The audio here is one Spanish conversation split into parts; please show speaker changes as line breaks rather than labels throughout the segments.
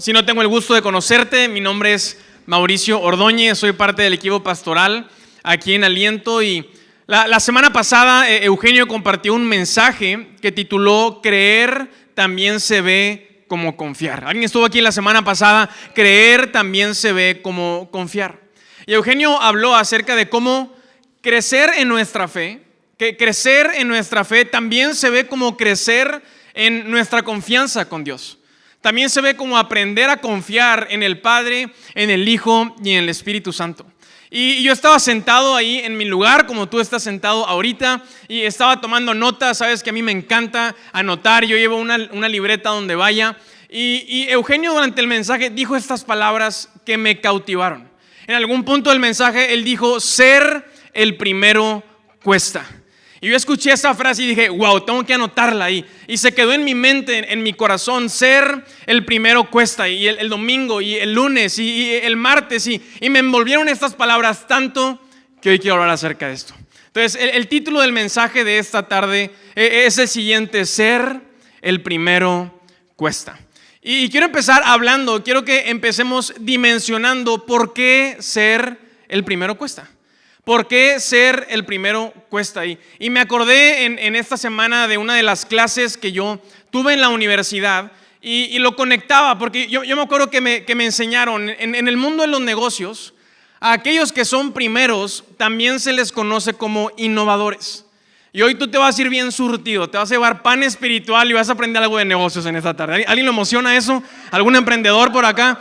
Si no tengo el gusto de conocerte, mi nombre es Mauricio Ordóñez, soy parte del equipo pastoral aquí en Aliento y la semana pasada Eugenio compartió un mensaje que tituló Creer también se ve como confiar. ¿Alguien estuvo aquí la semana pasada? Creer también se ve como confiar. Y Eugenio habló acerca de cómo crecer en nuestra fe, que crecer en nuestra fe también se ve como crecer en nuestra confianza con Dios. También se ve como aprender a confiar en el Padre, en el Hijo y en el Espíritu Santo. Y yo estaba sentado ahí en mi lugar, como tú estás sentado ahorita, y estaba tomando notas. Sabes que a mí me encanta anotar, yo llevo una libreta donde vaya. Y Eugenio durante el mensaje dijo estas palabras que me cautivaron. En algún punto del mensaje él dijo, ser el primero cuesta. Y yo escuché esa frase y dije, wow, tengo que anotarla ahí. Y se quedó en mi mente, en mi corazón, ser el primero cuesta. Y el domingo, y el lunes, y el martes, y me envolvieron estas palabras tanto que hoy quiero hablar acerca de esto. Entonces, el título del mensaje de esta tarde es el siguiente, ser el primero cuesta. Y quiero empezar hablando, quiero que empecemos dimensionando por qué ser el primero cuesta. ¿Por qué ser el primero cuesta? Y me acordé en esta semana de una de las clases que yo tuve en la universidad y lo conectaba porque yo me acuerdo que me enseñaron en el mundo de los negocios, a aquellos que son primeros también se les conoce como innovadores. Y hoy tú te vas a ir bien surtido, te vas a llevar pan espiritual y vas a aprender algo de negocios en esta tarde. ¿Alguien lo emociona eso? ¿Algún emprendedor por acá?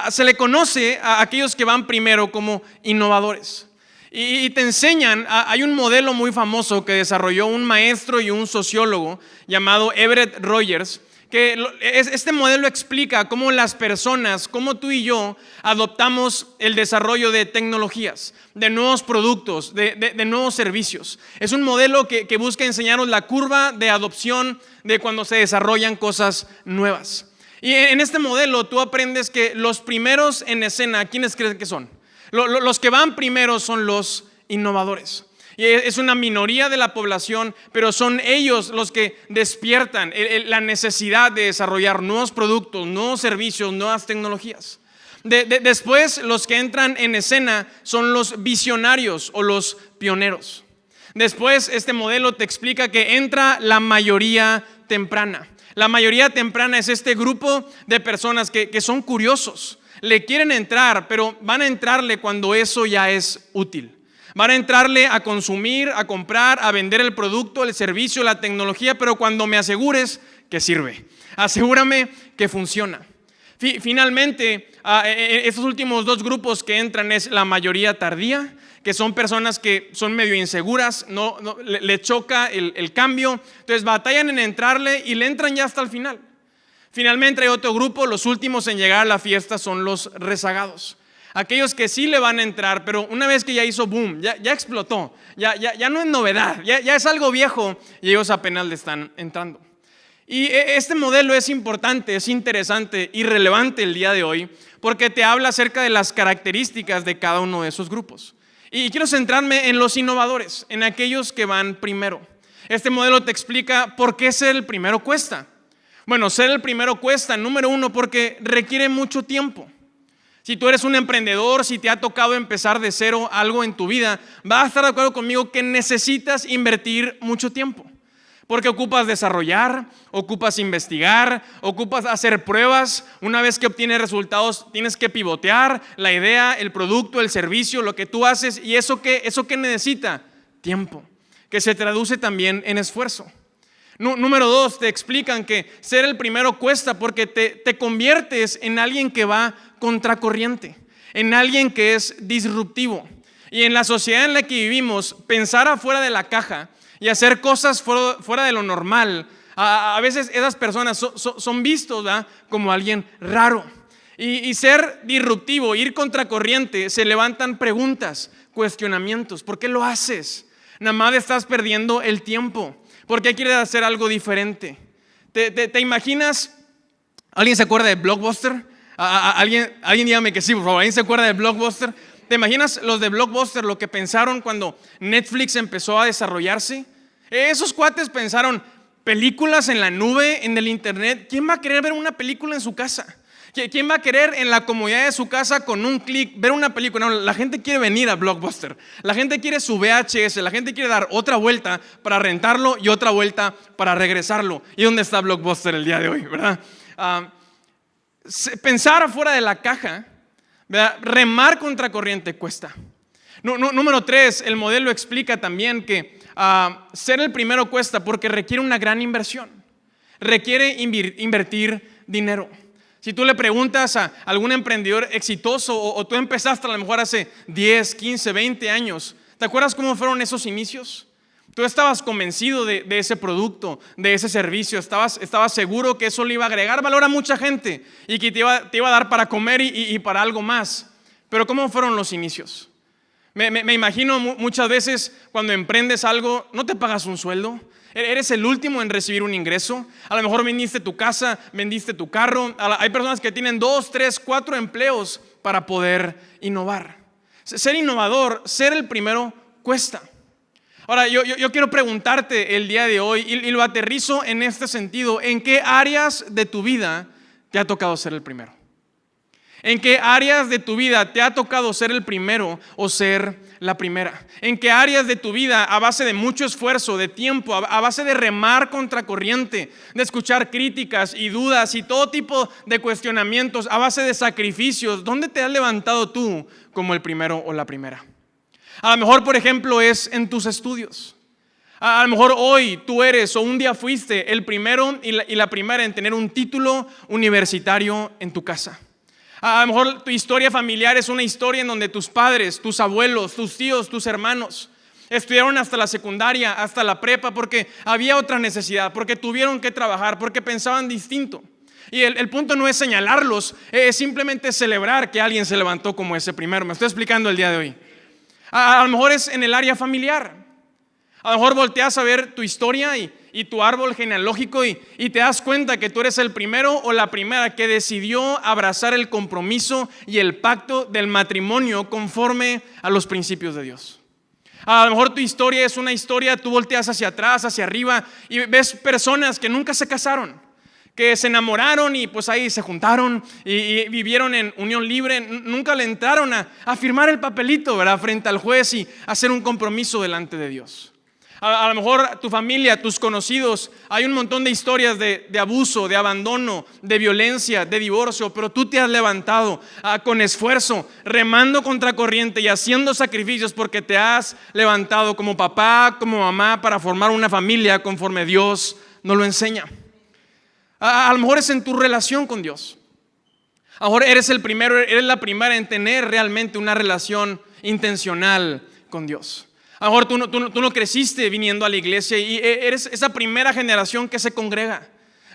Se le conoce a aquellos que van primero como innovadores y te enseñan. Hay un modelo muy famoso que desarrolló un maestro y un sociólogo llamado Everett Rogers, que este modelo explica cómo las personas, como tú y yo, adoptamos el desarrollo de tecnologías, de nuevos productos, de nuevos servicios. Es un modelo que busca enseñarnos la curva de adopción de cuando se desarrollan cosas nuevas. Y en este modelo tú aprendes que los primeros en escena, ¿quiénes crees que son? Los que van primero son los innovadores. Y es una minoría de la población, pero son ellos los que despiertan la necesidad de desarrollar nuevos productos, nuevos servicios, nuevas tecnologías. Después, los que entran en escena son los visionarios o los pioneros. Después, este modelo te explica que entra la mayoría temprana. La mayoría temprana es este grupo de personas que son curiosos, le quieren entrar, pero van a entrarle cuando eso ya es útil. Van a entrarle a consumir, a comprar, a vender el producto, el servicio, la tecnología, pero cuando me asegures que sirve. Asegúrame que funciona. Finalmente, estos últimos dos grupos que entran es la mayoría tardía, que son personas que son medio inseguras, no le choca el cambio, entonces batallan en entrarle y le entran ya hasta el final. Finalmente hay otro grupo, los últimos en llegar a la fiesta son los rezagados. Aquellos que sí le van a entrar, pero una vez que ya hizo boom, ya explotó, ya no es novedad, ya es algo viejo y ellos apenas le están entrando. Y este modelo es importante, es interesante y relevante el día de hoy porque te habla acerca de las características de cada uno de esos grupos. Y quiero centrarme en los innovadores, en aquellos que van primero. Este modelo te explica por qué ser el primero cuesta. Bueno, ser el primero cuesta, número uno, porque requiere mucho tiempo. Si tú eres un emprendedor, si te ha tocado empezar de cero algo en tu vida, vas a estar de acuerdo conmigo que necesitas invertir mucho tiempo. Porque ocupas desarrollar, ocupas investigar, ocupas hacer pruebas. Una vez que obtienes resultados, tienes que pivotear la idea, el producto, el servicio, lo que tú haces. ¿Y eso qué necesita? Tiempo, que se traduce también en esfuerzo. Número dos, te explican que ser el primero cuesta porque te conviertes en alguien que va contracorriente, en alguien que es disruptivo. Y en la sociedad en la que vivimos, pensar afuera de la caja y hacer cosas fuera de lo normal, a veces esas personas son vistos, ¿verdad?, como alguien raro. Y ser disruptivo, ir contracorriente, se levantan preguntas, cuestionamientos. ¿Por qué lo haces? Nada más estás perdiendo el tiempo. ¿Por qué quieres hacer algo diferente? ¿Te imaginas? ¿Alguien se acuerda de Blockbuster? ¿Alguien dígame que sí, por favor. ¿Alguien se acuerda de Blockbuster? ¿Te imaginas los de Blockbuster lo que pensaron cuando Netflix empezó a desarrollarse? Esos cuates pensaron, películas en la nube, en el internet. ¿Quién va a querer ver una película en su casa? ¿Quién va a querer en la comodidad de su casa con un clic ver una película? No, la gente quiere venir a Blockbuster. La gente quiere su VHS. La gente quiere dar otra vuelta para rentarlo y otra vuelta para regresarlo. ¿Y dónde está Blockbuster el día de hoy, verdad? Pensar afuera de la caja, ¿verdad? Remar contra corriente cuesta. Número 3, el modelo explica también que ser el primero cuesta porque requiere una gran inversión. Requiere invertir dinero. Si tú le preguntas a algún emprendedor exitoso o tú empezaste a lo mejor hace 10, 15, 20 años, ¿te acuerdas cómo fueron esos inicios? Tú estabas convencido de ese producto, de ese servicio, estabas seguro que eso le iba a agregar valor a mucha gente y que te iba a dar para comer y para algo más. Pero ¿cómo fueron los inicios? Me imagino muchas veces cuando emprendes algo, no te pagas un sueldo. Eres el último en recibir un ingreso. A lo mejor vendiste tu casa, vendiste tu carro. Hay personas que tienen 2, 3, 4 empleos para poder innovar. Ser innovador, ser el primero, cuesta. Ahora, yo quiero preguntarte el día de hoy y lo aterrizo en este sentido. ¿En qué áreas de tu vida te ha tocado ser el primero? ¿En qué áreas de tu vida te ha tocado ser el primero o ser la primera? ¿En qué áreas de tu vida, a base de mucho esfuerzo, de tiempo, a base de remar contra corriente, de escuchar críticas y dudas y todo tipo de cuestionamientos, a base de sacrificios, dónde te has levantado tú como el primero o la primera? A lo mejor, por ejemplo, es en tus estudios. A lo mejor hoy tú eres o un día fuiste el primero y la primera en tener un título universitario en tu casa. A lo mejor tu historia familiar es una historia en donde tus padres, tus abuelos, tus tíos, tus hermanos estudiaron hasta la secundaria, hasta la prepa, porque había otra necesidad, porque tuvieron que trabajar, porque pensaban distinto. Y el punto no es señalarlos, es simplemente celebrar que alguien se levantó como ese primero. Me estoy explicando el día de hoy. A lo mejor es en el área familiar. A lo mejor volteas a ver tu historia y tu árbol genealógico y te das cuenta que tú eres el primero o la primera que decidió abrazar el compromiso y el pacto del matrimonio conforme a los principios de Dios. A lo mejor tu historia es una historia, tú volteas hacia atrás, hacia arriba y ves personas que nunca se casaron, que se enamoraron y pues ahí se juntaron y vivieron en unión libre, nunca le entraron a firmar el papelito, ¿verdad?, frente al juez y hacer un compromiso delante de Dios. A lo mejor tu familia, tus conocidos, hay un montón de historias de abuso, de abandono, de violencia, de divorcio, pero tú te has levantado con esfuerzo, remando contra corriente y haciendo sacrificios porque te has levantado como papá, como mamá para formar una familia conforme Dios nos lo enseña. A lo mejor es en tu relación con Dios. A lo mejor eres el primero, eres la primera en tener realmente una relación intencional con Dios. A lo mejor tú no creciste viniendo a la iglesia y eres esa primera generación que se congrega.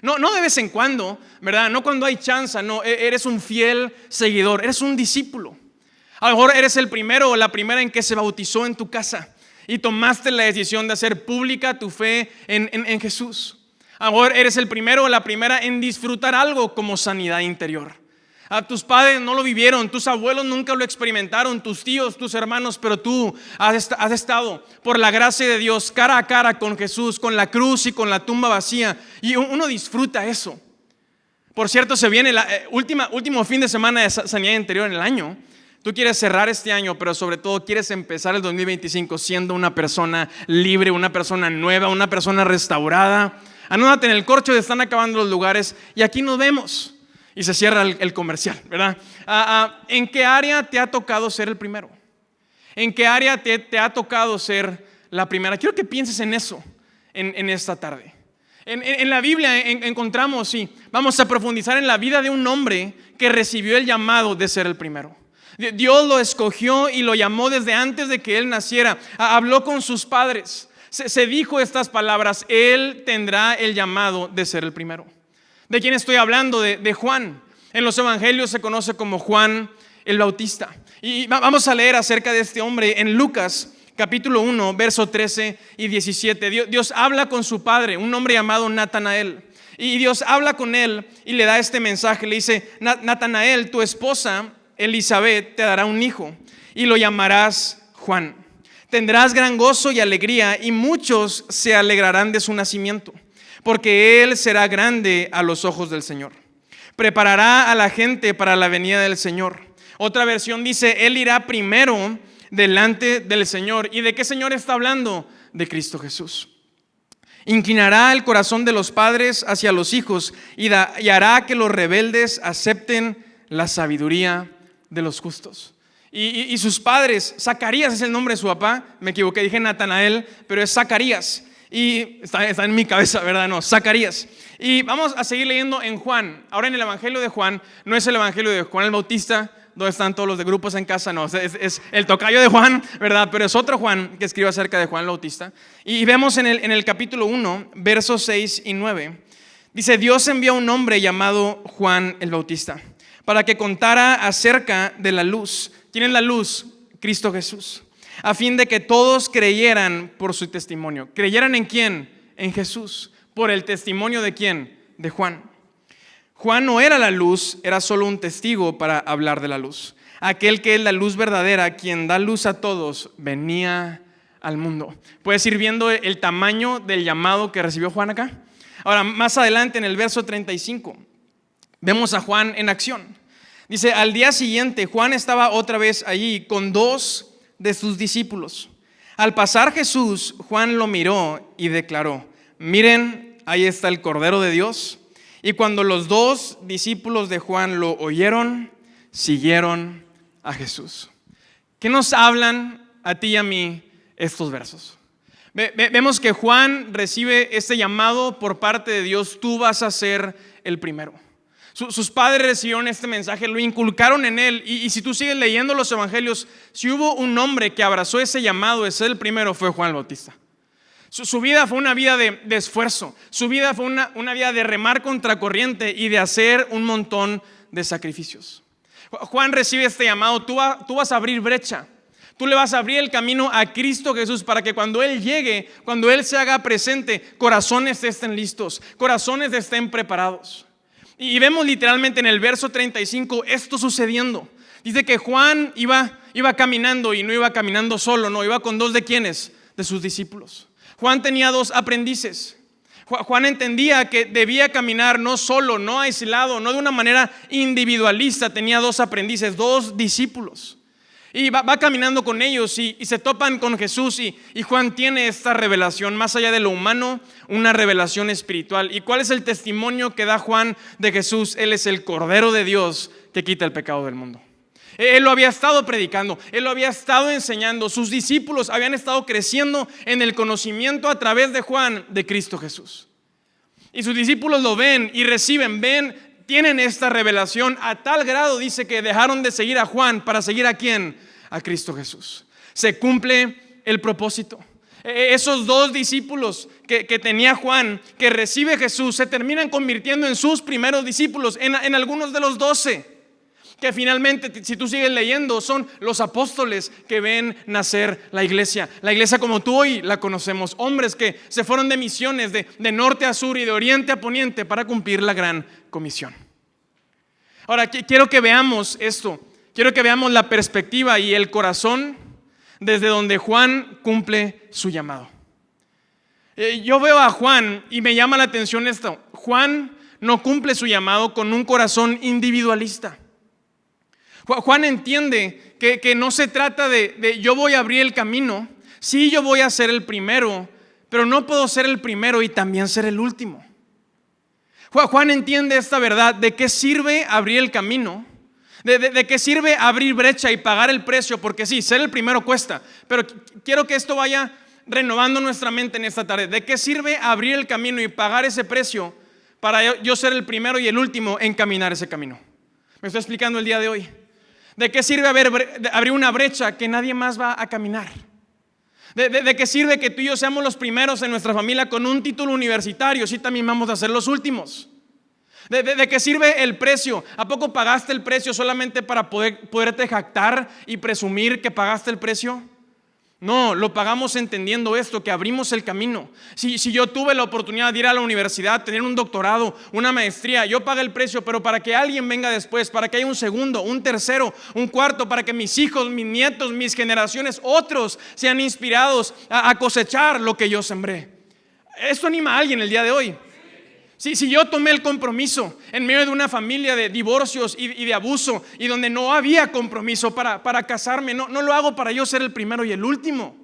No de vez en cuando, ¿verdad? No cuando hay chance, no, eres un fiel seguidor, eres un discípulo. A lo mejor eres el primero o la primera en que se bautizó en tu casa y tomaste la decisión de hacer pública tu fe en Jesús. A lo mejor eres el primero o la primera en disfrutar algo como sanidad interior. A tus padres no lo vivieron, tus abuelos nunca lo experimentaron, tus tíos, tus hermanos, pero tú has estado por la gracia de Dios cara a cara con Jesús, con la cruz y con la tumba vacía, y uno disfruta eso. Por cierto, se viene el último fin de semana de sanidad interior en el año. Tú quieres cerrar este año, pero sobre todo quieres empezar el 2025 siendo una persona libre, una persona nueva, una persona restaurada. Anótate en el corcho, están acabando los lugares y aquí nos vemos. Y se cierra el comercial, ¿verdad? ¿En qué área te ha tocado ser el primero? ¿En qué área te ha tocado ser la primera? Quiero que pienses en eso en esta tarde. En la Biblia encontramos, sí, vamos a profundizar en la vida de un hombre que recibió el llamado de ser el primero. Dios lo escogió y lo llamó desde antes de que él naciera. Habló con sus padres. Se dijo estas palabras: Él tendrá el llamado de ser el primero. ¿De quién estoy hablando? De Juan. En los evangelios se conoce como Juan el Bautista. Y vamos a leer acerca de este hombre en Lucas capítulo 1, verso 13 y 17. Dios habla con su padre, un hombre llamado Natanael. Y Dios habla con él y le da este mensaje. Le dice: Natanael, tu esposa Elizabeth te dará un hijo y lo llamarás Juan. Tendrás gran gozo y alegría y muchos se alegrarán de su nacimiento, porque él será grande a los ojos del Señor. Preparará a la gente para la venida del Señor. Otra versión dice, él irá primero delante del Señor. ¿Y de qué Señor está hablando? De Cristo Jesús. Inclinará el corazón de los padres hacia los hijos y hará que los rebeldes acepten la sabiduría de los justos. Y sus padres, Zacarías es el nombre de su papá, me equivoqué, dije Natanael, pero es Zacarías. Y está en mi cabeza, ¿verdad? No, Zacarías. Y vamos a seguir leyendo en Juan. Ahora en el Evangelio de Juan, no es el Evangelio de Juan el Bautista, donde están todos los de grupos en casa, no, es el tocayo de Juan, ¿verdad? Pero es otro Juan que escribe acerca de Juan el Bautista. Y vemos en el capítulo 1, versos 6 y 9, dice, Dios envió a un hombre llamado Juan el Bautista para que contara acerca de la luz. ¿Quién es la luz? Cristo Jesús. A fin de que todos creyeran por su testimonio. ¿Creyeran en quién? En Jesús. ¿Por el testimonio de quién? De Juan. Juan no era la luz, era solo un testigo para hablar de la luz. Aquel que es la luz verdadera, quien da luz a todos, venía al mundo. ¿Puedes ir viendo el tamaño del llamado que recibió Juan acá? Ahora, más adelante en el verso 35, vemos a Juan en acción. Dice, al día siguiente Juan estaba otra vez allí con 2 de sus discípulos. Al pasar Jesús, Juan lo miró y declaró, miren, ahí está el Cordero de Dios. Y cuando los 2 discípulos de Juan lo oyeron, siguieron a Jesús. ¿Qué nos hablan a ti y a mí estos versos? Vemos que Juan recibe este llamado por parte de Dios, tú vas a ser el primero. Sus padres recibieron este mensaje, lo inculcaron en él. Y si tú sigues leyendo los evangelios, si hubo un hombre que abrazó ese llamado de ser el primero, fue Juan el Bautista. Su vida fue una vida de esfuerzo. Su vida fue una vida de remar contra corriente y de hacer un montón de sacrificios. Juan recibe este llamado, tú vas a abrir brecha. Tú le vas a abrir el camino a Cristo Jesús para que cuando Él llegue, cuando Él se haga presente, corazones estén listos, corazones estén preparados. Y vemos literalmente en el verso 35 esto sucediendo. Dice que Juan iba caminando y no iba caminando solo, no, iba con 2 de ¿quiénes? De sus discípulos. Juan tenía 2 aprendices. Juan entendía que debía caminar no solo, no aislado, no de una manera individualista. Tenía 2 aprendices, 2 discípulos. Y va caminando con ellos y se topan con Jesús y Juan tiene esta revelación, más allá de lo humano, una revelación espiritual. ¿Y cuál es el testimonio que da Juan de Jesús? Él es el Cordero de Dios que quita el pecado del mundo. Él lo había estado predicando, él lo había estado enseñando. Sus discípulos habían estado creciendo en el conocimiento a través de Juan de Cristo Jesús. Y sus discípulos lo ven y reciben, tienen esta revelación a tal grado, dice, que dejaron de seguir a Juan para seguir a ¿quién? A Cristo Jesús. Se cumple el propósito. Esos 2 discípulos que tenía Juan, que recibe Jesús, se terminan convirtiendo en sus primeros discípulos, en algunos de los 12. Que finalmente, si tú sigues leyendo, son los apóstoles que ven nacer la iglesia. La iglesia como tú hoy la conocemos. Hombres que se fueron de misiones de norte a sur y de oriente a poniente para cumplir la gran comisión. Ahora, quiero que veamos esto. Quiero que veamos la perspectiva y el corazón desde donde Juan cumple su llamado. Yo veo a Juan y me llama la atención esto. Juan no cumple su llamado con un corazón individualista. Juan entiende que no se trata de yo voy a abrir el camino, sí, yo voy a ser el primero, pero no puedo ser el primero y también ser el último. Juan entiende esta verdad, de qué sirve abrir el camino, de qué sirve abrir brecha y pagar el precio, porque sí, ser el primero cuesta, pero quiero que esto vaya renovando nuestra mente en esta tarde. ¿De qué sirve abrir el camino y pagar ese precio para yo ser el primero y el último en caminar ese camino? ¿Me estoy explicando el día de hoy? ¿De qué sirve abrir una brecha que nadie más va a caminar? ¿De qué sirve que tú y yo seamos los primeros en nuestra familia con un título universitario si también vamos a ser los últimos? ¿De qué sirve el precio? ¿A poco pagaste el precio solamente para poderte jactar y presumir que pagaste el precio? No, lo pagamos entendiendo esto, que abrimos el camino. Si yo tuve la oportunidad de ir a la universidad, tener un doctorado, una maestría, yo pagué el precio, pero para que alguien venga después, para que haya un segundo, un tercero, un cuarto, para que mis hijos, mis nietos, mis generaciones, otros sean inspirados a cosechar lo que yo sembré. Esto anima a alguien el día de hoy. Si yo tomé el compromiso en medio de una familia de divorcios y de abuso y donde no había compromiso para casarme, no lo hago para yo ser el primero y el último.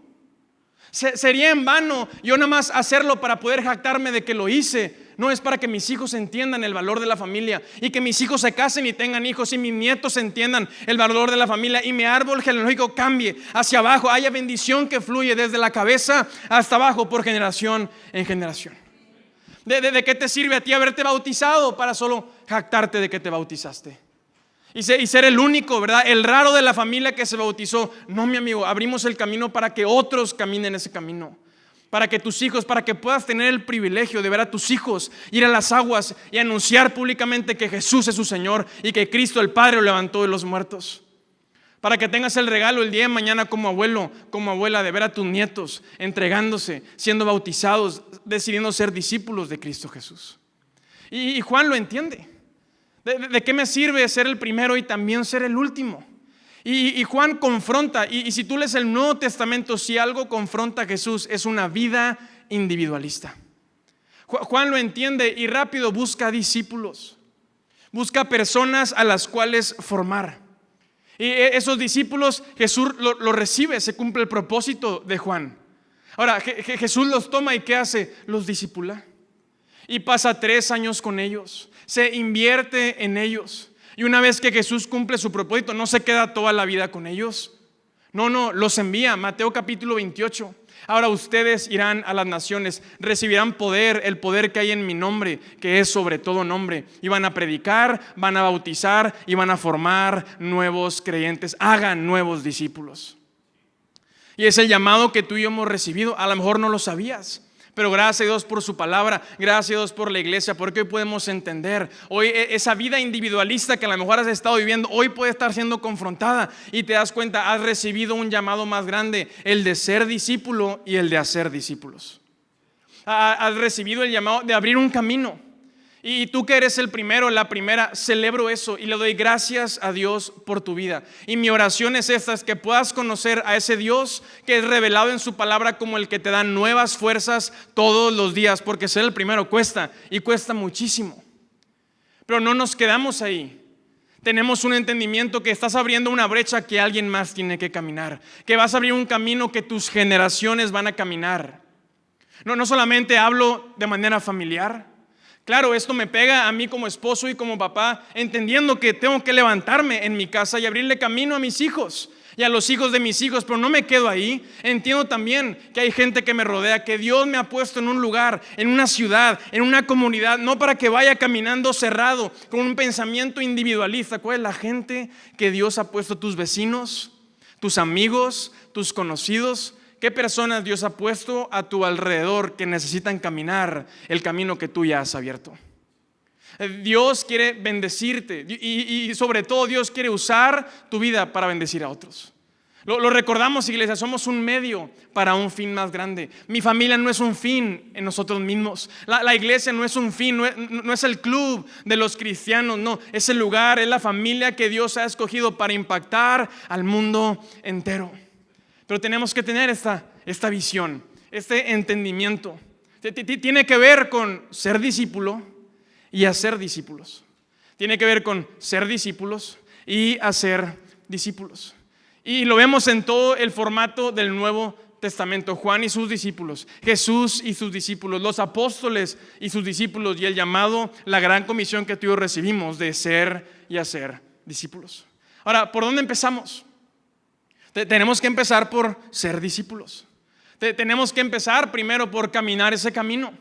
Sería en vano yo nada más hacerlo para poder jactarme de que lo hice. No, es para que mis hijos entiendan el valor de la familia y que mis hijos se casen y tengan hijos y mis nietos entiendan el valor de la familia y mi árbol genealógico cambie hacia abajo, haya bendición que fluye desde la cabeza hasta abajo por generación en generación. ¿De qué te sirve a ti haberte bautizado para solo jactarte de que te bautizaste? Y ser el único, ¿verdad? El raro de la familia que se bautizó. No, mi amigo, abrimos el camino para que otros caminen ese camino. Para que tus hijos, para que puedas tener el privilegio de ver a tus hijos ir a las aguas y anunciar públicamente que Jesús es su Señor y que Cristo el Padre lo levantó de los muertos. Para que tengas el regalo el día de mañana como abuelo, como abuela, de ver a tus nietos entregándose, siendo bautizados, decidiendo ser discípulos de Cristo Jesús. Y Juan lo entiende. ¿De qué me sirve ser el primero y también ser el último? Y Juan confronta, y si tú lees el Nuevo Testamento, si algo confronta a Jesús es una vida individualista. Juan lo entiende y rápido busca discípulos, busca personas a las cuales formar. Y esos discípulos Jesús los recibe, se cumple el propósito de Juan. Ahora Jesús los toma y ¿qué hace? Los discipula. Y pasa 3 años con ellos, se invierte en ellos. Y una vez que Jesús cumple su propósito, no se queda toda la vida con ellos. No, los envía. Mateo capítulo 28. Ahora ustedes irán a las naciones, recibirán poder, el poder que hay en mi nombre, que es sobre todo nombre. Y van a predicar, van a bautizar y van a formar nuevos creyentes. Hagan nuevos discípulos. Y es el llamado que tú y yo hemos recibido. A lo mejor no lo sabías, pero gracias a Dios por su palabra, gracias a Dios por la iglesia, porque hoy podemos entender. Hoy esa vida individualista que a lo mejor has estado viviendo, hoy puede estar siendo confrontada y te das cuenta, has recibido un llamado más grande, el de ser discípulo y el de hacer discípulos. Has recibido el llamado de abrir un camino. Y tú que eres el primero, la primera, celebro eso y le doy gracias a Dios por tu vida. Y mi oración es esta, es que puedas conocer a ese Dios que es revelado en su palabra como el que te da nuevas fuerzas todos los días, porque ser el primero cuesta y cuesta muchísimo. Pero no nos quedamos ahí. Tenemos un entendimiento que estás abriendo una brecha que alguien más tiene que caminar, que vas a abrir un camino que tus generaciones van a caminar. No solamente hablo de manera familiar. Claro, esto me pega a mí como esposo y como papá, entendiendo que tengo que levantarme en mi casa y abrirle camino a mis hijos y a los hijos de mis hijos, pero no me quedo ahí. Entiendo también que hay gente que me rodea, que Dios me ha puesto en un lugar, en una ciudad, en una comunidad, no para que vaya caminando cerrado con un pensamiento individualista. ¿Cuál es la gente que Dios ha puesto? Tus vecinos, tus amigos, tus conocidos. ¿Qué personas Dios ha puesto a tu alrededor que necesitan caminar el camino que tú ya has abierto? Dios quiere bendecirte y sobre todo Dios quiere usar tu vida para bendecir a otros. Lo recordamos, iglesia, somos un medio para un fin más grande. Mi familia no es un fin en nosotros mismos. La iglesia no es un fin, no es el club de los cristianos, no. Es el lugar, es la familia que Dios ha escogido para impactar al mundo entero. Pero tenemos que tener esta visión, este entendimiento. Tiene que ver con ser discípulo y hacer discípulos. Tiene que ver con ser discípulos y hacer discípulos. Y lo vemos en todo el formato del Nuevo Testamento. Juan y sus discípulos, Jesús y sus discípulos, los apóstoles y sus discípulos, y el llamado, la gran comisión que tú y yo recibimos de ser y hacer discípulos. Ahora, ¿por dónde empezamos? Tenemos que empezar por ser discípulos. Tenemos que empezar primero por caminar ese camino.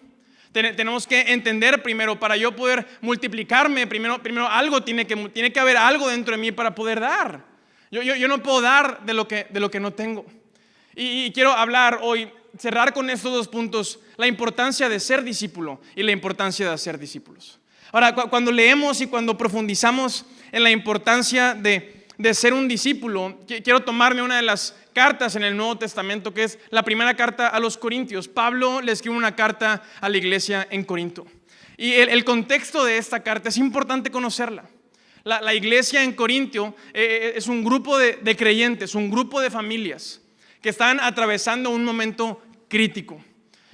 Tenemos que entender primero, para yo poder multiplicarme, primero algo tiene que haber algo dentro de mí para poder dar. Yo no puedo dar de lo que no tengo. Y quiero hablar hoy, cerrar con estos 2 puntos, la importancia de ser discípulo y la importancia de hacer discípulos. Ahora, cuando leemos y cuando profundizamos en la importancia de ser un discípulo, quiero tomarme una de las cartas en el Nuevo Testamento, que es la primera carta a los Corintios. Pablo le escribe una carta a la iglesia en Corinto. Y el contexto de esta carta es importante conocerla. La iglesia en Corinto es un grupo de creyentes, un grupo de familias que están atravesando un momento crítico.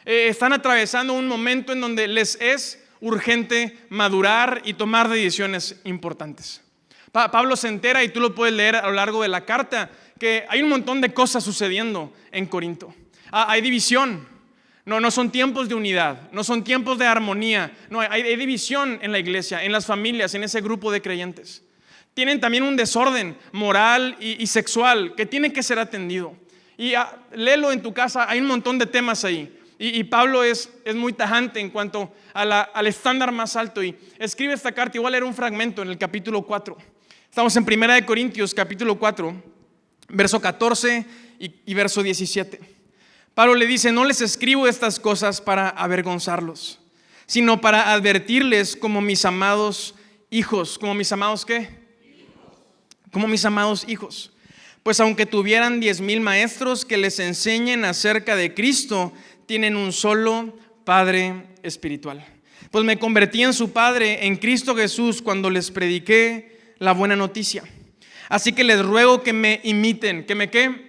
Están atravesando un momento en donde les es urgente madurar y tomar decisiones importantes. Pablo se entera, y tú lo puedes leer a lo largo de la carta, que hay un montón de cosas sucediendo en Corinto. Hay división. No son tiempos de unidad, no son tiempos de armonía. No, hay división en la iglesia, en las familias, en ese grupo de creyentes. Tienen también un desorden moral y sexual que tiene que ser atendido. Y léelo en tu casa, hay un montón de temas ahí. Y Pablo es muy tajante en cuanto al estándar más alto. Y escribe esta carta, igual era un fragmento en el capítulo 4. Estamos en 1 Corintios, capítulo 4, verso 14 y verso 17. Pablo le dice: no les escribo estas cosas para avergonzarlos, sino para advertirles como mis amados hijos. ¿Como mis amados qué? Como mis amados hijos. Pues aunque tuvieran 10,000 maestros que les enseñen acerca de Cristo, tienen un solo Padre espiritual. Pues me convertí en su Padre en Cristo Jesús cuando les prediqué la buena noticia. Así que les ruego que me imiten. ¿Que me qué?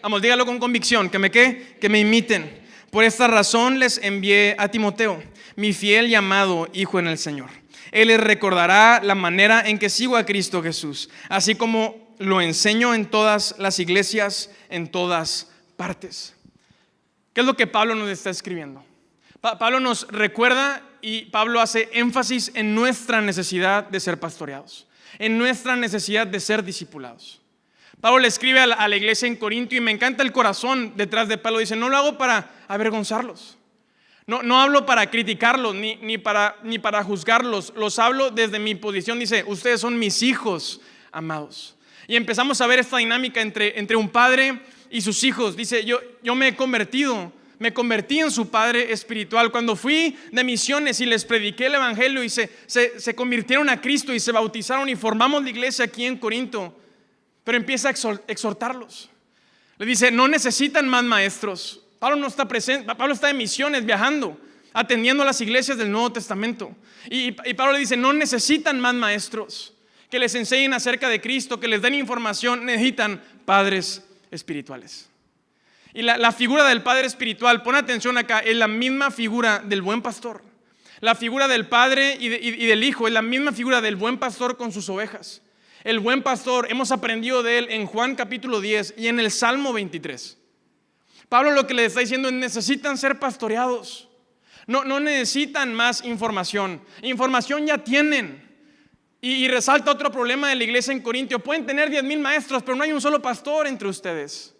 Vamos, dígalo con convicción. ¿Que me qué? Que me imiten. Por esta razón les envié a Timoteo, mi fiel y amado hijo en el Señor. Él les recordará la manera en que sigo a Cristo Jesús, así como lo enseño en todas las iglesias, en todas partes. ¿Qué es lo que Pablo nos está escribiendo? Pablo nos recuerda, y Pablo hace énfasis en nuestra necesidad de ser pastoreados, en nuestra necesidad de ser discipulados. Pablo le escribe a la iglesia en Corinto, y me encanta el corazón detrás de Pablo. Dice: no lo hago para avergonzarlos, no hablo para criticarlos ni para juzgarlos, los hablo desde mi posición. Dice: ustedes son mis hijos amados. Y empezamos a ver esta dinámica entre un padre y sus hijos. Dice: yo me convertí en su padre espiritual. Cuando fui de misiones y les prediqué el evangelio y se convirtieron a Cristo y se bautizaron y formamos la iglesia aquí en Corinto, pero empieza a exhortarlos. Le dice: no necesitan más maestros. Pablo no está presente, Pablo está de misiones, viajando, atendiendo a las iglesias del Nuevo Testamento. Y Pablo le dice: no necesitan más maestros que les enseñen acerca de Cristo, que les den información. Necesitan padres espirituales. Y la figura del padre espiritual, pon atención acá, es la misma figura del buen pastor. La figura del padre y del hijo es la misma figura del buen pastor con sus ovejas. El buen pastor, hemos aprendido de él en Juan capítulo 10 y en el Salmo 23. Pablo lo que les está diciendo es: necesitan ser pastoreados. No necesitan más información. Información ya tienen. Y resalta otro problema de la iglesia en Corintio: pueden tener 10,000 maestros, pero no hay un solo pastor entre ustedes.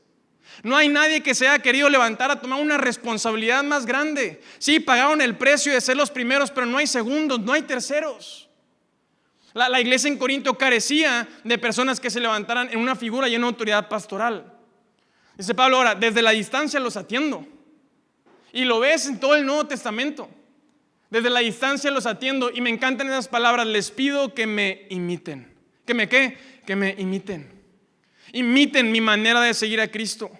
No hay nadie que se haya querido levantar a tomar una responsabilidad más grande. Sí, pagaron el precio de ser los primeros, pero no hay segundos, no hay terceros. La iglesia en Corinto carecía de personas que se levantaran en una figura y en una autoridad pastoral. Dice Pablo: ahora, desde la distancia los atiendo. Y lo ves en todo el Nuevo Testamento. Desde la distancia los atiendo, y me encantan esas palabras: les pido que me imiten. ¿Que me qué? Que me imiten. Imiten mi manera de seguir a Cristo.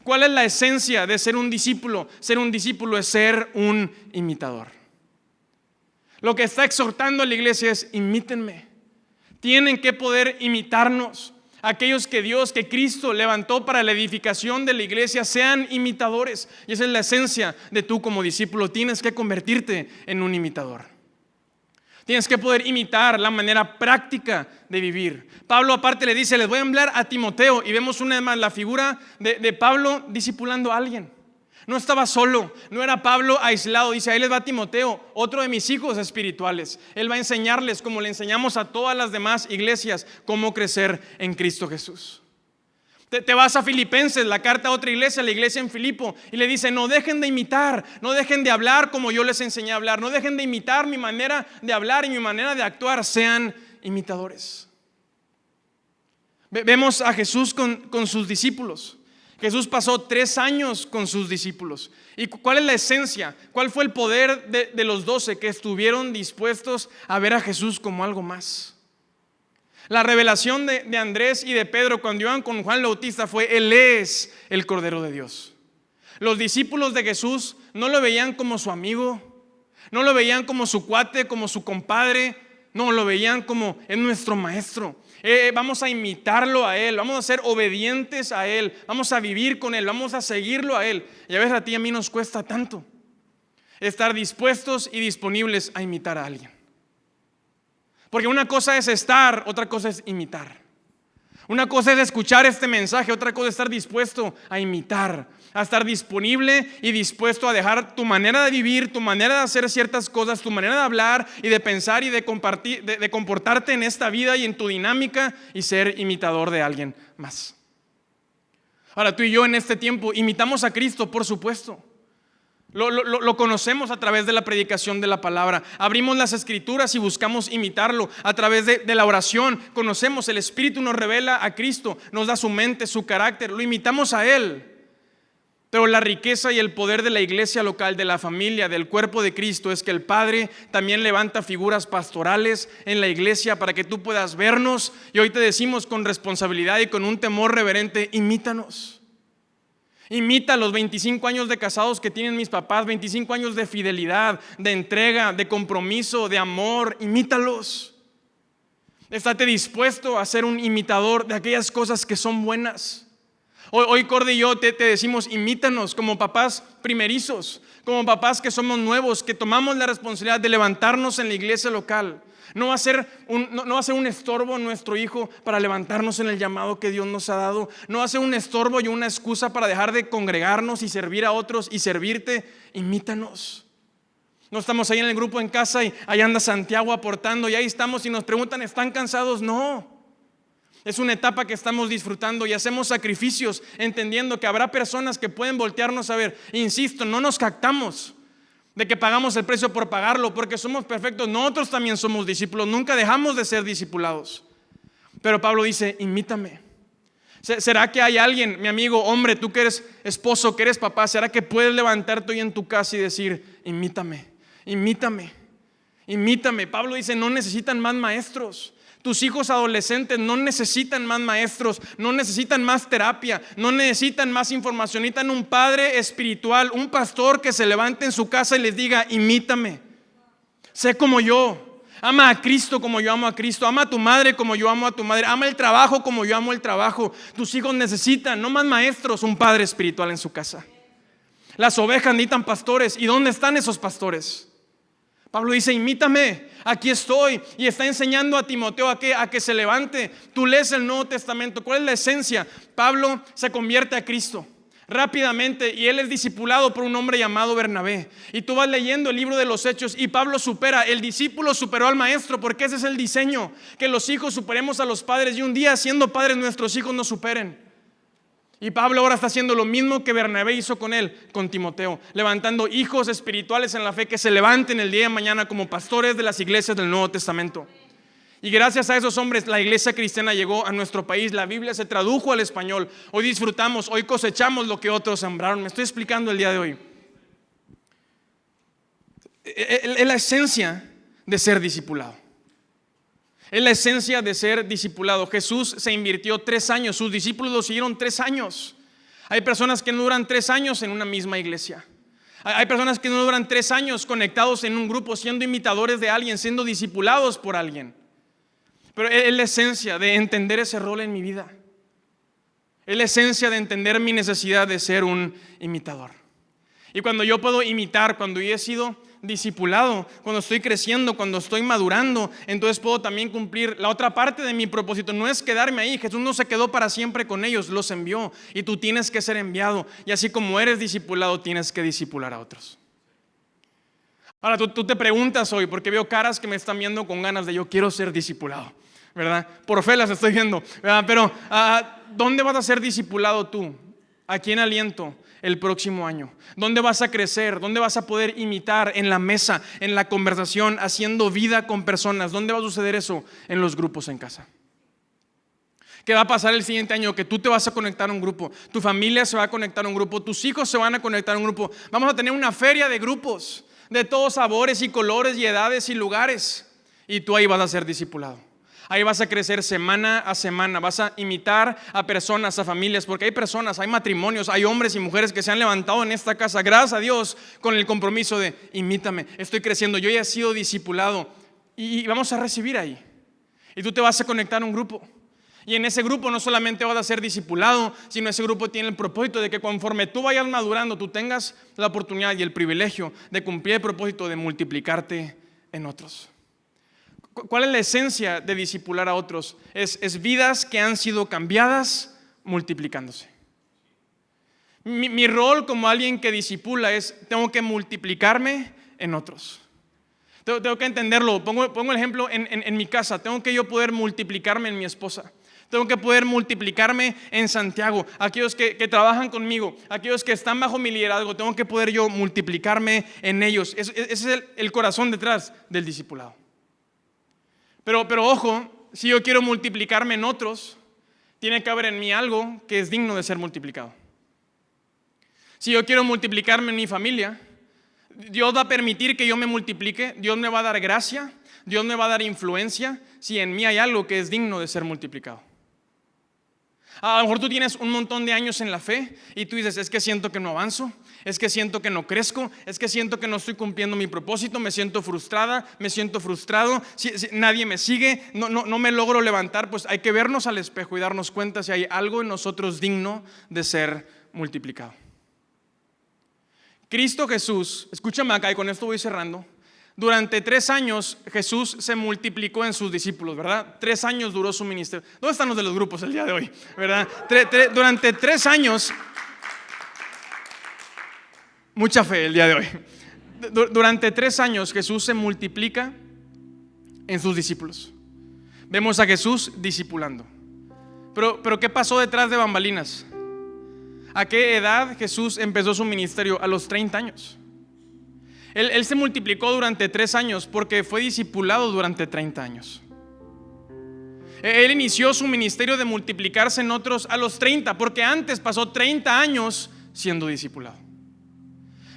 ¿Cuál es la esencia de ser un discípulo? Ser un discípulo es ser un imitador. Lo que está exhortando a la iglesia es: imítenme. Tienen que poder imitarnos. Aquellos que Cristo levantó para la edificación de la iglesia, sean imitadores. Y esa es la esencia de tú como discípulo. Tienes que convertirte en un imitador. Tienes que poder imitar la manera práctica de vivir. Pablo aparte le dice: les voy a enviar a Timoteo. Y vemos una vez más la figura de Pablo discipulando a alguien. No estaba solo, no era Pablo aislado. Dice: ahí les va Timoteo, otro de mis hijos espirituales. Él va a enseñarles, como le enseñamos a todas las demás iglesias, cómo crecer en Cristo Jesús. Te vas a Filipenses, la carta a otra iglesia, la iglesia en Filipo, y le dice: no dejen de imitar, no dejen de hablar como yo les enseñé a hablar, no dejen de imitar mi manera de hablar y mi manera de actuar, sean imitadores. Vemos a Jesús con sus discípulos. Jesús pasó 3 años con sus discípulos. ¿Y cuál es la esencia? ¿Cuál fue el poder de los 12 que estuvieron dispuestos a ver a Jesús como algo más? La revelación de Andrés y de Pedro cuando iban con Juan el Bautista fue: Él es el Cordero de Dios. Los discípulos de Jesús no lo veían como su amigo, no lo veían como su cuate, como su compadre. No, lo veían como: es nuestro maestro. Vamos a imitarlo a Él, vamos a ser obedientes a Él, vamos a vivir con Él, vamos a seguirlo a Él. Y a veces a ti y a mí nos cuesta tanto. Estar dispuestos y disponibles a imitar a alguien. Porque una cosa es estar, otra cosa es imitar. Una cosa es escuchar este mensaje, otra cosa es estar dispuesto a imitar, a estar disponible y dispuesto a dejar tu manera de vivir, tu manera de hacer ciertas cosas, tu manera de hablar y de pensar y de compartir, de comportarte en esta vida y en tu dinámica y ser imitador de alguien más. Ahora, tú y yo en este tiempo imitamos a Cristo, por supuesto. Lo conocemos a través de la predicación de la palabra. Abrimos las escrituras y buscamos imitarlo a través de la oración. Conocemos, el Espíritu nos revela a Cristo, nos da su mente, su carácter, lo imitamos a Él. Pero la riqueza y el poder de la iglesia local, de la familia, del cuerpo de Cristo, es que el Padre también levanta figuras pastorales en la iglesia para que tú puedas vernos. Y hoy te decimos con responsabilidad y con un temor reverente: imítanos. Imita los 25 años de casados que tienen mis papás, 25 años de fidelidad, de entrega, de compromiso, de amor. Imítalos. Estate dispuesto a ser un imitador de aquellas cosas que son buenas. Hoy Cordy y yo te decimos: imítanos como papás primerizos, como papás que somos nuevos, que tomamos la responsabilidad de levantarnos en la iglesia local. No va a ser un estorbo nuestro hijo para levantarnos en el llamado que Dios nos ha dado. No va a ser un estorbo y una excusa para dejar de congregarnos y servir a otros y servirte. Imítanos. No estamos ahí en el grupo en casa y ahí anda Santiago aportando y ahí estamos y nos preguntan: ¿están cansados? No. Es una etapa que estamos disfrutando y hacemos sacrificios entendiendo que habrá personas que pueden voltearnos a ver. Insisto, no nos jactamos de que pagamos el precio por pagarlo porque somos perfectos. Nosotros también somos discípulos, nunca dejamos de ser discipulados. Pero Pablo dice: imítame. ¿Será que hay alguien, mi amigo, hombre, tú que eres esposo, que eres papá, será que puedes levantarte hoy en tu casa y decir: imítame, imítame, imítame? Pablo dice: no necesitan más maestros. Tus hijos adolescentes no necesitan más maestros, no necesitan más terapia, no necesitan más información. Necesitan un padre espiritual, un pastor que se levante en su casa y les diga: imítame, sé como yo, ama a Cristo como yo amo a Cristo, ama a tu madre como yo amo a tu madre, ama el trabajo como yo amo el trabajo. Tus hijos necesitan no más maestros, un padre espiritual en su casa. Las ovejas necesitan pastores. ¿Y dónde están esos pastores? Pablo dice: imítame, aquí estoy. Y está enseñando a Timoteo a que se levante. Tú lees el Nuevo Testamento. ¿Cuál es la esencia? Pablo se convierte a Cristo rápidamente y él es discipulado por un hombre llamado Bernabé. Y tú vas leyendo el libro de los Hechos y Pablo supera. El discípulo superó al maestro, porque ese es el diseño: que los hijos superemos a los padres y un día, siendo padres, nuestros hijos nos superen. Y Pablo ahora está haciendo lo mismo que Bernabé hizo con él, con Timoteo, levantando hijos espirituales en la fe que se levanten el día de mañana como pastores de las iglesias del Nuevo Testamento. Y gracias a esos hombres la iglesia cristiana llegó a nuestro país. La Biblia se tradujo al español. Hoy disfrutamos, hoy cosechamos lo que otros sembraron. Me estoy explicando el día de hoy. Es la esencia de ser discipulado. Es la esencia de ser discipulado. Jesús se invirtió 3 años, sus discípulos lo siguieron 3 años. Hay personas que no duran 3 años en una misma iglesia. Hay personas que no duran 3 años conectados en un grupo, siendo imitadores de alguien, siendo discipulados por alguien. Pero es la esencia de entender ese rol en mi vida. Es la esencia de entender mi necesidad de ser un imitador. Y cuando yo puedo imitar, cuando yo he sido discipulado, cuando estoy creciendo, cuando estoy madurando, entonces puedo también cumplir la otra parte de mi propósito. No es quedarme ahí. Jesús no se quedó para siempre con ellos, los envió y tú tienes que ser enviado. Y así como eres discipulado, tienes que discipular a otros. Ahora tú te preguntas hoy, porque veo caras que me están viendo con ganas de: yo quiero ser discipulado, ¿verdad? Por fe las estoy viendo, ¿verdad? Pero ¿dónde vas a ser discipulado tú? Aquí en Aliento el próximo año. ¿Dónde vas a crecer? ¿Dónde vas a poder imitar? En la mesa, en la conversación, haciendo vida con personas. ¿Dónde va a suceder eso? En los grupos en casa. ¿Qué va a pasar el siguiente año? Que tú te vas a conectar a un grupo, tu familia se va a conectar a un grupo, tus hijos se van a conectar a un grupo. Vamos a tener una feria de grupos de todos sabores y colores y edades y lugares. Y tú ahí vas a ser discipulado. Ahí vas a crecer semana a semana, vas a imitar a personas, a familias, porque hay personas, hay matrimonios, hay hombres y mujeres que se han levantado en esta casa, gracias a Dios, con el compromiso de: imítame, estoy creciendo, yo ya he sido discipulado y vamos a recibir ahí. Y tú te vas a conectar a un grupo. Y en ese grupo no solamente vas a ser discipulado, sino ese grupo tiene el propósito de que conforme tú vayas madurando, tú tengas la oportunidad y el privilegio de cumplir el propósito de multiplicarte en otros. ¿Cuál es la esencia de discipular a otros? Es vidas que han sido cambiadas multiplicándose. Mi rol como alguien que discipula es, tengo que multiplicarme en otros. Tengo que entenderlo. Pongo el ejemplo en mi casa. Tengo que yo poder multiplicarme en mi esposa. Tengo que poder multiplicarme en Santiago. Aquellos que trabajan conmigo, aquellos que están bajo mi liderazgo, tengo que poder yo multiplicarme en ellos. Ese es el corazón detrás del discipulado. Pero ojo, si yo quiero multiplicarme en otros, tiene que haber en mí algo que es digno de ser multiplicado. Si yo quiero multiplicarme en mi familia, Dios va a permitir que yo me multiplique, Dios me va a dar gracia, Dios me va a dar influencia, si en mí hay algo que es digno de ser multiplicado. A lo mejor tú tienes un montón de años en la fe y tú dices, es que siento que no avanzo, es que siento que no crezco, es que siento que no estoy cumpliendo mi propósito, me siento frustrada, me siento frustrado, si nadie me sigue, no me logro levantar. Pues hay que vernos al espejo y darnos cuenta si hay algo en nosotros digno de ser multiplicado. Cristo Jesús, escúchame acá y con esto voy cerrando. Durante 3 años Jesús se multiplicó en sus discípulos, ¿verdad? 3 años duró su ministerio. ¿Dónde están los de los grupos el día de hoy? ¿Verdad? Durante 3 años, mucha fe el día de hoy. Durante 3 años Jesús se multiplica en sus discípulos. Vemos a Jesús discipulando. Pero ¿qué pasó detrás de bambalinas? ¿A qué edad Jesús empezó su ministerio? A los 30 años. Él se multiplicó durante 3 años porque fue discipulado durante 30 años. Él inició su ministerio de multiplicarse en otros a los 30, porque antes pasó 30 años siendo discipulado.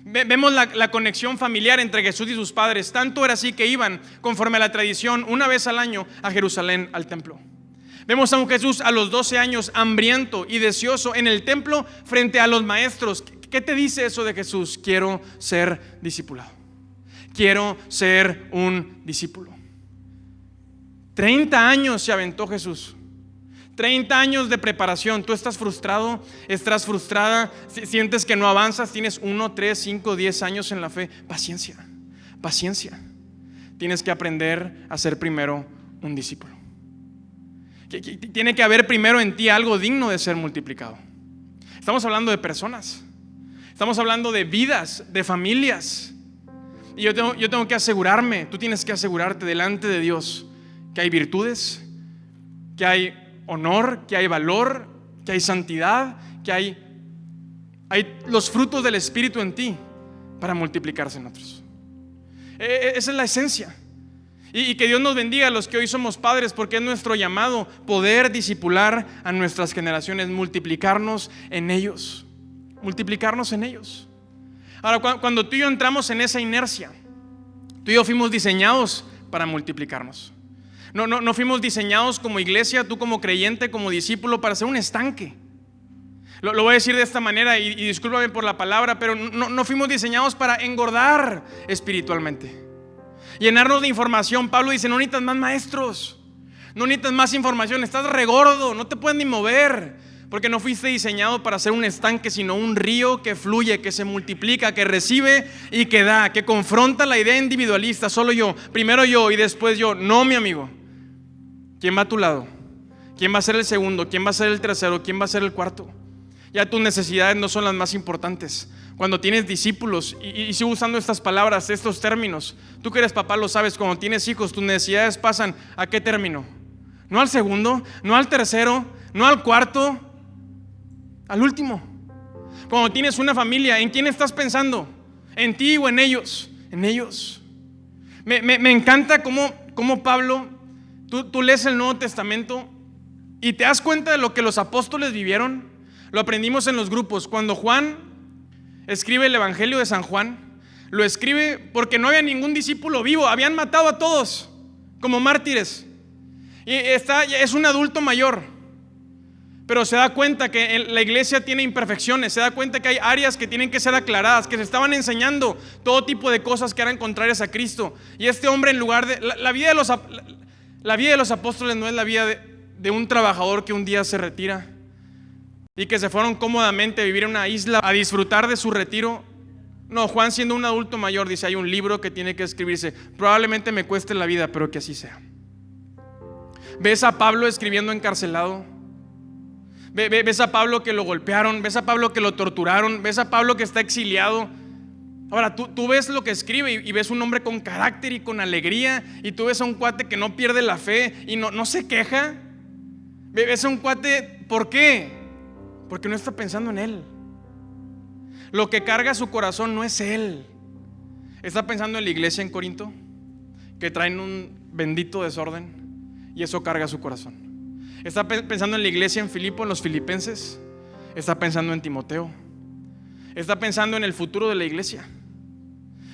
Vemos la conexión familiar entre Jesús y sus padres. Tanto era así que iban, conforme a la tradición, una vez al año a Jerusalén, al templo. Vemos a un Jesús a los 12 años hambriento y deseoso en el templo frente a los maestros. ¿Qué te dice eso de Jesús? Quiero ser discipulado. Quiero ser un discípulo. 30 años se aventó Jesús. 30 años de preparación. Tú estás frustrado, estás frustrada, sientes que no avanzas, tienes 1, 3, 5, 10 años en la fe. Paciencia, paciencia. Tienes que aprender a ser primero un discípulo. Tiene que haber primero en ti algo digno de ser multiplicado. Estamos hablando de personas. Estamos hablando de vidas, de familias. Y yo tengo que asegurarme, tú tienes que asegurarte delante de Dios que hay virtudes, que hay honor, que hay valor, que hay santidad, que hay los frutos del Espíritu en ti para multiplicarse en otros. Esa es la esencia. Y que Dios nos bendiga a los que hoy somos padres, porque es nuestro llamado poder discipular a nuestras generaciones, multiplicarnos en ellos. Multiplicarnos en ellos. Ahora, cuando tú y yo entramos en esa inercia, tú y yo fuimos diseñados para multiplicarnos. No fuimos diseñados como iglesia, tú como creyente, como discípulo, para ser un estanque. Lo voy a decir de esta manera y discúlpame por la palabra, pero no fuimos diseñados para engordar espiritualmente. Llenarnos de información. Pablo dice, no necesitas más maestros, no necesitas más información, estás regordo, no te puedes ni mover, porque no fuiste diseñado para ser un estanque, sino un río que fluye, que se multiplica, que recibe y que da, que confronta la idea individualista, solo yo, primero yo y después yo. No, mi amigo. ¿Quién va a tu lado? ¿Quién va a ser el segundo? ¿Quién va a ser el tercero? ¿Quién va a ser el cuarto? Ya tus necesidades no son las más importantes. Cuando tienes discípulos, y sigo usando estas palabras, estos términos, tú que eres papá lo sabes, cuando tienes hijos, tus necesidades pasan ¿a qué término? No al segundo, no al tercero, no al cuarto, al último. Cuando tienes una familia, ¿en quién estás pensando? ¿En ti o en ellos? En ellos. Me encanta cómo Pablo, tú lees el Nuevo Testamento y te das cuenta de lo que los apóstoles vivieron. Lo aprendimos en los grupos. Cuando Juan escribe el Evangelio de San Juan, lo escribe porque no había ningún discípulo vivo, habían matado a todos como mártires. Y es un adulto mayor, pero se da cuenta que la iglesia tiene imperfecciones, se da cuenta que hay áreas que tienen que ser aclaradas, que se estaban enseñando todo tipo de cosas que eran contrarias a Cristo. Y este hombre, en lugar de la vida de los apóstoles no es la vida de un trabajador que un día se retira y que se fueron cómodamente a vivir en una isla a disfrutar de su retiro. No, Juan, siendo un adulto mayor, dice, hay un libro que tiene que escribirse. Probablemente me cueste la vida, pero que así sea. ¿Ves a Pablo escribiendo encarcelado? ¿Ves a Pablo que lo golpearon? ¿Ves a Pablo que lo torturaron? ¿Ves a Pablo que está exiliado? Ahora, tú ves lo que escribe y ves un hombre con carácter y con alegría, y tú ves a un cuate que no pierde la fe y no se queja. Ves a un cuate, ¿por qué? Porque no está pensando en él. Lo que carga su corazón no es él. Está pensando en la iglesia en Corinto, que traen un bendito desorden, y eso carga su corazón. Está pensando en la iglesia en Filipo, en los filipenses. Está pensando en Timoteo. Está pensando en el futuro de la iglesia.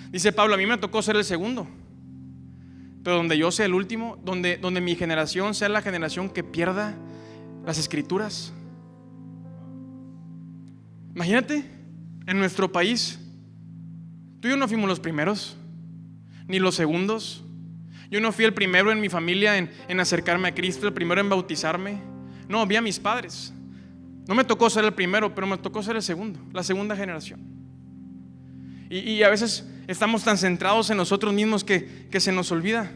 Dice Pablo, a mí me tocó ser el segundo, pero donde yo sea el último, donde mi generación sea la generación que pierda las escrituras. Imagínate, en nuestro país, tú y yo no fuimos los primeros, ni los segundos. Yo no fui el primero en mi familia en acercarme a Cristo, el primero en bautizarme. No, vi a mis padres. No me tocó ser el primero, pero me tocó ser el segundo, la segunda generación. Y a veces estamos tan centrados en nosotros mismos que se nos olvida.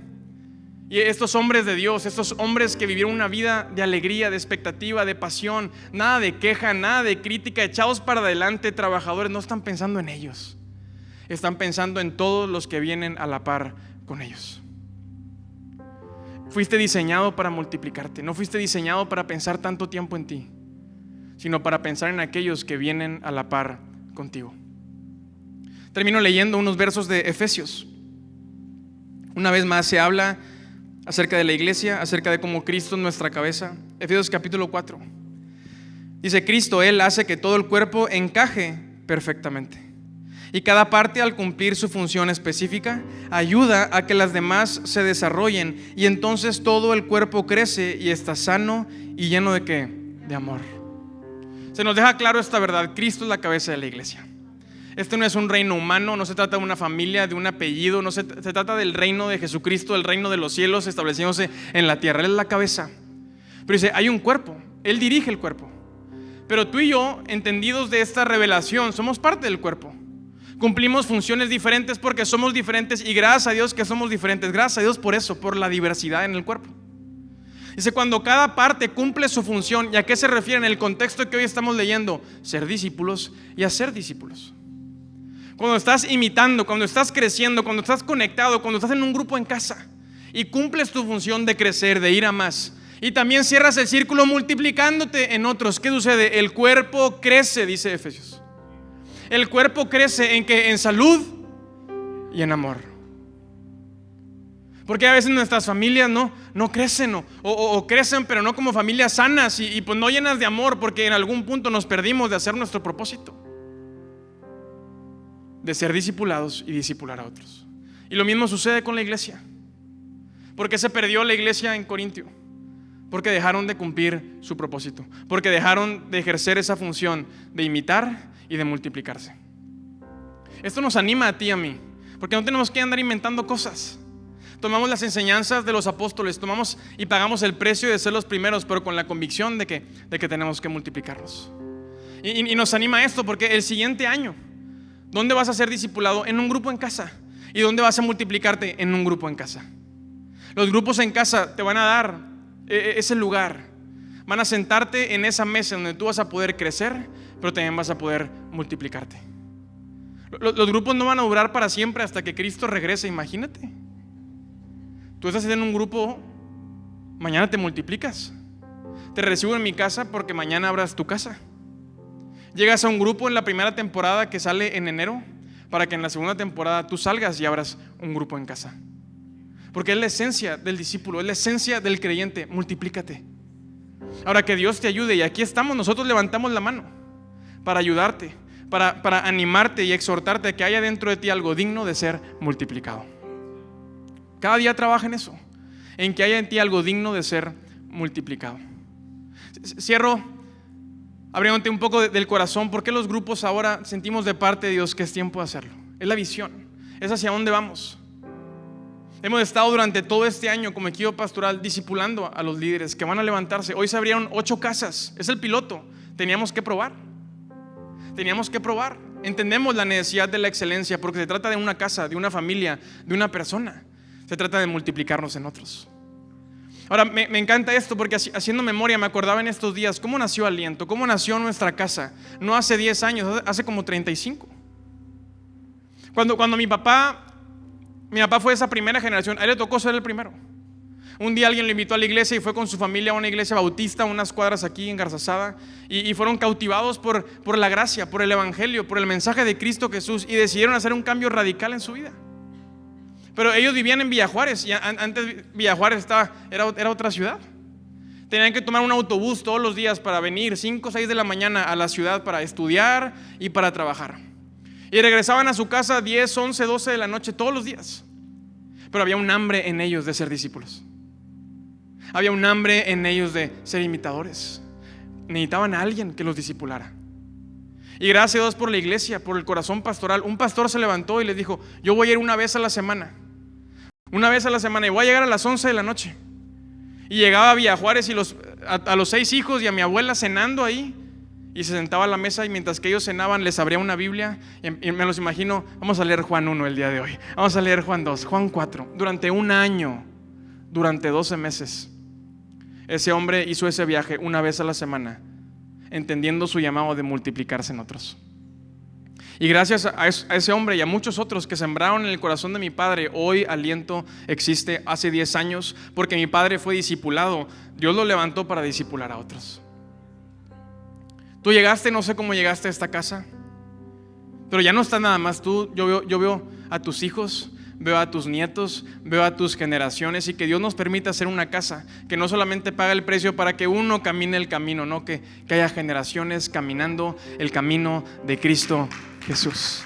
Y estos hombres de Dios, estos hombres que vivieron una vida de alegría, de expectativa, de pasión, nada de queja, nada de crítica, echados para adelante, trabajadores, no están pensando en ellos. Están pensando en todos los que vienen a la par con ellos. Fuiste diseñado para multiplicarte. No fuiste diseñado para pensar tanto tiempo en ti, sino para pensar en aquellos que vienen a la par contigo. Termino leyendo unos versos de Efesios. Una vez más se habla acerca de la iglesia, acerca de cómo Cristo es nuestra cabeza. Efesios capítulo 4. Dice, Cristo, Él hace que todo el cuerpo encaje perfectamente. Y cada parte, al cumplir su función específica, ayuda a que las demás se desarrollen, y entonces todo el cuerpo crece y está sano y lleno ¿de qué? De amor. Se nos deja claro esta verdad: Cristo es la cabeza de la iglesia. Este no es un reino humano, no se trata de una familia, de un apellido, se trata del reino de Jesucristo, el reino de los cielos estableciéndose en la tierra. Él es la cabeza. Pero dice, hay un cuerpo, Él dirige el cuerpo. Pero tú y yo, entendidos de esta revelación, somos parte del cuerpo. Cumplimos funciones diferentes porque somos diferentes, y gracias a Dios que somos diferentes. Gracias a Dios por eso, por la diversidad en el cuerpo. Dice, cuando cada parte cumple su función. ¿Y a qué se refiere en el contexto que hoy estamos leyendo? Ser discípulos y hacer discípulos. Cuando estás imitando, cuando estás creciendo, cuando estás conectado, cuando estás en un grupo en casa y cumples tu función de crecer, de ir a más, y también cierras el círculo multiplicándote en otros, ¿qué sucede? El cuerpo crece, dice Efesios. El cuerpo crece ¿en qué? En salud y en amor. Porque a veces nuestras familias no crecen o crecen, pero no como familias sanas y pues no llenas de amor, porque en algún punto nos perdimos de hacer nuestro propósito, de ser discipulados y discipular a otros. Y lo mismo sucede con la iglesia. ¿Por qué se perdió la iglesia en Corintio? Porque dejaron de cumplir su propósito, porque dejaron de ejercer esa función de imitar y de multiplicarse. Esto nos anima a ti y a mí, porque no tenemos que andar inventando cosas. Tomamos las enseñanzas de los apóstoles, tomamos y pagamos el precio de ser los primeros, pero con la convicción de que tenemos que multiplicarnos. Y nos anima esto porque el siguiente año, ¿dónde vas a ser discipulado? En un grupo en casa. ¿Y dónde vas a multiplicarte? En un grupo en casa. Los grupos en casa te van a dar ese lugar. Van a sentarte en esa mesa donde tú vas a poder crecer, pero también vas a poder multiplicarte. Los grupos no van a durar para siempre hasta que Cristo regrese, imagínate. Tú estás en un grupo, mañana te multiplicas. Te recibo en mi casa porque mañana abras tu casa. Llegas a un grupo en la primera temporada que sale en enero, para que en la segunda temporada tú salgas y abras un grupo en casa. Porque es la esencia del discípulo, es la esencia del creyente. Multiplícate. Ahora, que Dios te ayude, y aquí estamos, nosotros levantamos la mano para ayudarte, para animarte y exhortarte a que haya dentro de ti algo digno de ser multiplicado. Cada día trabaja en eso, en que haya en ti algo digno de ser multiplicado. Cierro abriéndote un poco del corazón. ¿Por qué los grupos ahora sentimos de parte de Dios que es tiempo de hacerlo? Es la visión, es hacia dónde vamos. Hemos estado durante todo este año como equipo pastoral discipulando a los líderes que van a levantarse. Hoy se abrieron 8 casas, es el piloto. Teníamos que probar. Entendemos la necesidad de la excelencia porque se trata de una casa, de una familia, de una persona. Se trata de multiplicarnos en otros. Ahora, me encanta esto porque haciendo memoria me acordaba en estos días cómo nació Aliento, cómo nació nuestra casa. No hace 10 años, hace como 35. Cuando mi papá fue esa primera generación, a él le tocó ser el primero. Un día alguien lo invitó a la iglesia y fue con su familia a una iglesia bautista, unas cuadras aquí en Garzazada, y fueron cautivados por la gracia, por el evangelio, por el mensaje de Cristo Jesús, y decidieron hacer un cambio radical en su vida. Pero ellos vivían en Villa Juárez, y antes Villa Juárez era otra ciudad. Tenían que tomar un autobús todos los días para venir 5 o 6 de la mañana a la ciudad para estudiar y para trabajar. Y regresaban a su casa 10, 11, 12 de la noche todos los días. Pero había un hambre en ellos de ser discípulos. Había un hambre en ellos de ser imitadores. Necesitaban a alguien que los discipulara. Y gracias a Dios por la iglesia, por el corazón pastoral. Un pastor se levantó y les dijo: yo voy a ir una vez a la semana. Y voy a llegar a las 11 de la noche. Y llegaba a Villa Juárez y a los 6 hijos y a mi abuela cenando ahí. Y se sentaba a la mesa y mientras que ellos cenaban les abría una Biblia y me los imagino. Vamos a leer Juan 1 el día de hoy. Vamos a leer Juan 2, Juan 4. Durante un año, durante 12 meses, ese hombre hizo ese viaje una vez a la semana, entendiendo su llamado de multiplicarse en otros. Y gracias a ese hombre y a muchos otros que sembraron en el corazón de mi padre, hoy Aliento existe hace 10 años, porque mi padre fue discipulado. Dios lo levantó para discipular a otros. Tú llegaste, no sé cómo llegaste a esta casa, pero ya no estás nada más tú. Yo veo a tus hijos, veo a tus nietos, veo a tus generaciones, y que Dios nos permita hacer una casa que no solamente paga el precio para que uno camine el camino, no, que haya generaciones caminando el camino de Cristo Jesús.